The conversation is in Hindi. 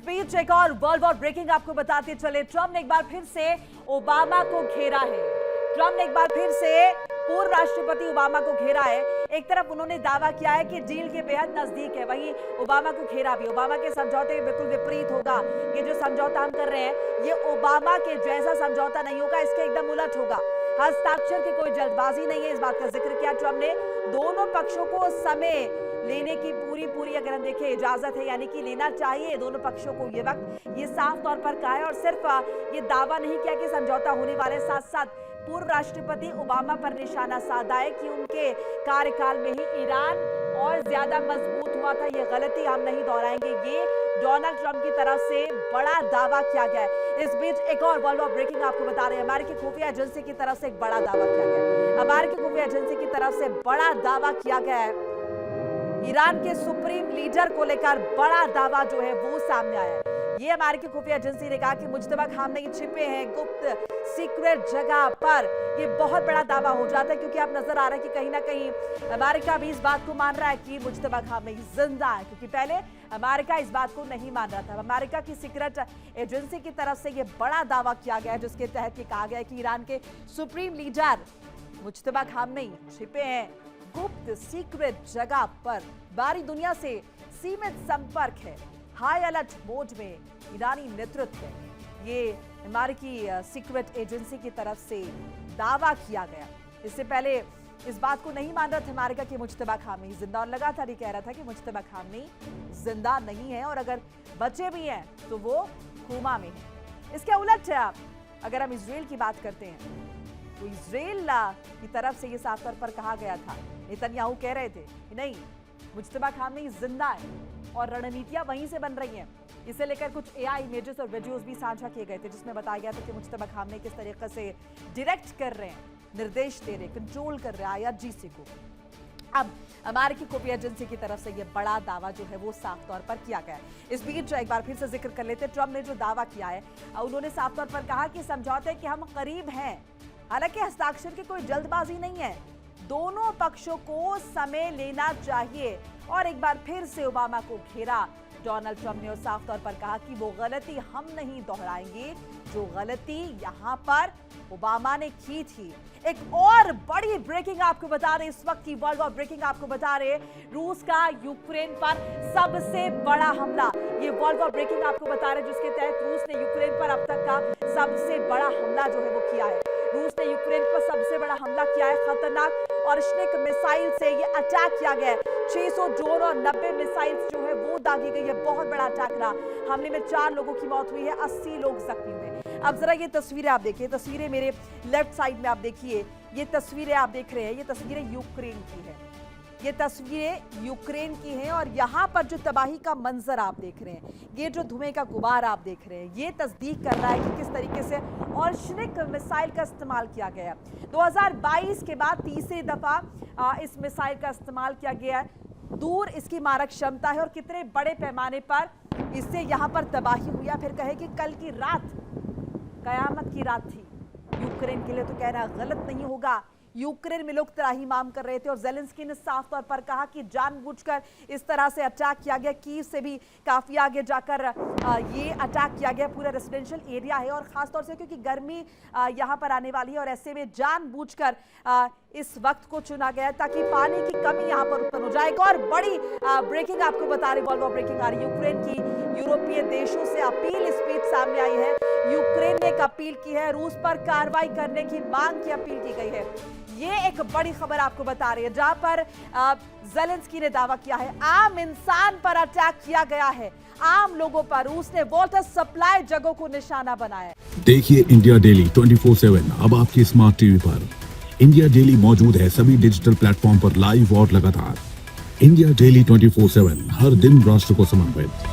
बीच एक और वर्ल्ड वॉर ब्रेकिंग आपको बताते चले। ट्रंप ने एक बार फिर से ओबामा को घेरा है। ट्रंप ने एक बार फिर से पूर्व राष्ट्रपति ओबामा को घेरा है। एक तरफ उन्होंने दावा किया है कि डील के बेहद नजदीक है, वहीं ओबामा को घेरा भी। ओबामा के समझौते बिल्कुल विपरीत होगा। ये जो समझौता हम कर रहे हैं ये ओबामा के जैसा समझौता नहीं होगा, इसके एकदम उलट होगा। हस्ताक्षर की कोई जल्दबाजी नहीं है, इस बात का जिक्र किया ट्रंप ने। दोनों पक्षों को समय लेने की पूरी अगर हम देखें इजाजत है, यानी कि लेना चाहिए दोनों पक्षों को ये वक्त, ये साफ तौर पर कहा है। और सिर्फ ये दावा नहीं किया कि समझौता होने वाले, साथ साथ पूर्व राष्ट्रपति ओबामा पर निशाना साधा है कि उनके कार्यकाल में ही ईरान और ज्यादा मजबूत हुआ था। ये गलती हम नहीं दोहराएंगे, ये डोनाल्ड ट्रंप की तरफ से बड़ा दावा किया गया है। इस बीच एक और वर्ल्ड वॉर ब्रेकिंग आपको बता रहे हैं। अमेरिकी खुफिया एजेंसी की तरफ से एक बड़ा दावा किया गया है। अमेरिकी खुफिया एजेंसी की तरफ से बड़ा दावा किया गया है। ईरान के सुप्रीम लीडर को लेकर बड़ा दावा जो है वो सामने आया है। ये अमेरिकी खुफिया एजेंसी ने कहा कि मुज्तबा खामनेई छिपे हैं गुप्त सीक्रेट जगह पर। ये बहुत बड़ा दावा हो जाता है, क्योंकि अब नजर आ रहा है कि कहीं ना कहीं अमेरिका भी इस बात को मान रहा है कि मुज्तबा खामनेई जिंदा है, क्योंकि पहले अमेरिका इस बात को नहीं मान रहा था। अमेरिका की सीक्रेट एजेंसी की तरफ से ये बड़ा दावा किया गया है, जिसके तहत ये कहा गया है कि ईरान के सुप्रीम लीडर मुज्तबा खामनेई छिपे हैं गुप्त सीक्रेट जगह पर। बाहरी दुनिया से सीमित संपर्क है, हाई अलर्ट मोड में ईरानी नेतृत्व। ये अमेरिकी सीक्रेट एजेंसी की तरफ से दावा किया गया। इससे पहले इस बात को नहीं मान रहा था अमेरिका की मुज्तबा खामनेई जिंदा, और लगातार ये कह रहा था कि मुज्तबा खामनेई जिंदा नहीं है, और अगर बचे भी हैं तो वो कोमा में है। इसके उलट अगर हम इजराइल की बात करते हैं तो इजराइल की तरफ से ये साफ तौर पर कहा गया था, नेतन्याहू कह रहे थे कि नहीं, मुज्तबा खामनेई जिंदा है, और रणनीतियां वहीं से बन रही हैं। इसे लेकर कुछ एआई इमेजेस और वीडियोस भी साझा किए गए थे, जिसमें बताया गया था कि मुज्तबा खामनेई किस तरीके से डायरेक्ट कर रहे हैं, निर्देश दे रहे, कंट्रोल कर रहे हैं आईआरजीसी को। अब अमेरिकी खुफिया एजेंसी की तरफ से ये बड़ा दावा जो है वो साफ तौर पर किया गया है। इस बीच एक बार फिर से जिक्र कर लेते हैं, ट्रंप ने जो दावा किया है, उन्होंने साफ तौर पर कहा कि समझौते के हम करीब हैं। हालांकि हस्ताक्षर की कोई जल्दबाजी नहीं है, दोनों पक्षों को समय लेना चाहिए। और एक बार फिर से ओबामा को घेरा डोनाल्ड ट्रंप ने, और साफ तौर पर कहा कि वो गलती हम नहीं दोहराएंगे जो गलती यहां पर ओबामा ने की थी। एक और बड़ी ब्रेकिंग आपको बता रहे, इस वक्त की वर्ल्ड वॉर ब्रेकिंग आपको बता रहे, रूस का यूक्रेन पर सबसे बड़ा हमला। ये वर्ल्ड वॉर ब्रेकिंग आपको बता रहे, जिसके तहत रूस ने यूक्रेन पर अब तक का सबसे बड़ा हमला जो है वो किया है। रूस ने यूक्रेन पर सबसे बड़ा हमला किया है। खतरनाक और स्निक मिसाइल से ये अटैक किया गया है। 600 ड्रोन और 90 मिसाइल्स जो है वो दागी गई है। बहुत बड़ा अटैक रहा। हमले में 4 लोगों की मौत हुई है, 80 लोग जख्मी हुए। अब जरा ये तस्वीरें आप देखिए, तस्वीरें मेरे लेफ्ट साइड में आप देखिए, ये तस्वीरें आप देख रहे हैं, ये तस्वीरें यूक्रेन की है। ये तस्वीरें यूक्रेन की हैं, और यहाँ पर जो तबाही का मंजर आप देख रहे हैं, ये जो धुएं का गुबार आप देख रहे हैं, ये तस्दीक कर रहा है कि किस तरीके से और श्निक मिसाइल का इस्तेमाल किया गया। 2022 के बाद तीसरी दफा इस मिसाइल का इस्तेमाल किया गया है। दूर इसकी मारक क्षमता है, और कितने बड़े पैमाने पर इससे यहाँ पर तबाही हुई है। फिर कहे कि कल की रात कयामत की रात थी यूक्रेन के लिए, तो कहना गलत नहीं होगा। यूक्रेन में लोग त्राहिमाम कर रहे थे, और ज़ेलेंस्की ने साफ तौर पर कहा कि जानबूझकर इस तरह से अटैक किया गया। कीव से भी काफ़ी आगे जाकर ये अटैक किया गया। पूरा रेसिडेंशियल एरिया है, और ख़ासतौर से क्योंकि गर्मी यहाँ पर आने वाली है, और ऐसे में जानबूझकर इस वक्त को चुना गया ताकि पानी की कमी यहाँ पर उत्पन्न हो जाए। एक और बड़ी ब्रेकिंग आपको बता रही, वर्ल्ड वॉर ब्रेकिंग आ रही। यूक्रेन की यूरोपीय देशों से अपील स्पीच सामने आई है। यूक्रेन ने एक अपील की है, रूस पर कार्रवाई करने की मांग की अपील की गई है। ये एक बड़ी खबर आपको बता रही है, जहां पर ज़ेलेंस्की ने दावा किया है आम इंसान पर अटैक किया गया है, आम लोगों पर। रूस ने वाटर सप्लाई जगहों को निशाना बनाया। देखिए इंडिया डेली 24/7 अब आपकी स्मार्ट टीवी पर। इंडिया डेली मौजूद है सभी डिजिटल प्लेटफॉर्म पर लाइव और लगातार। इंडिया डेली 24/7 हर दिन राष्ट्र को समर्पित।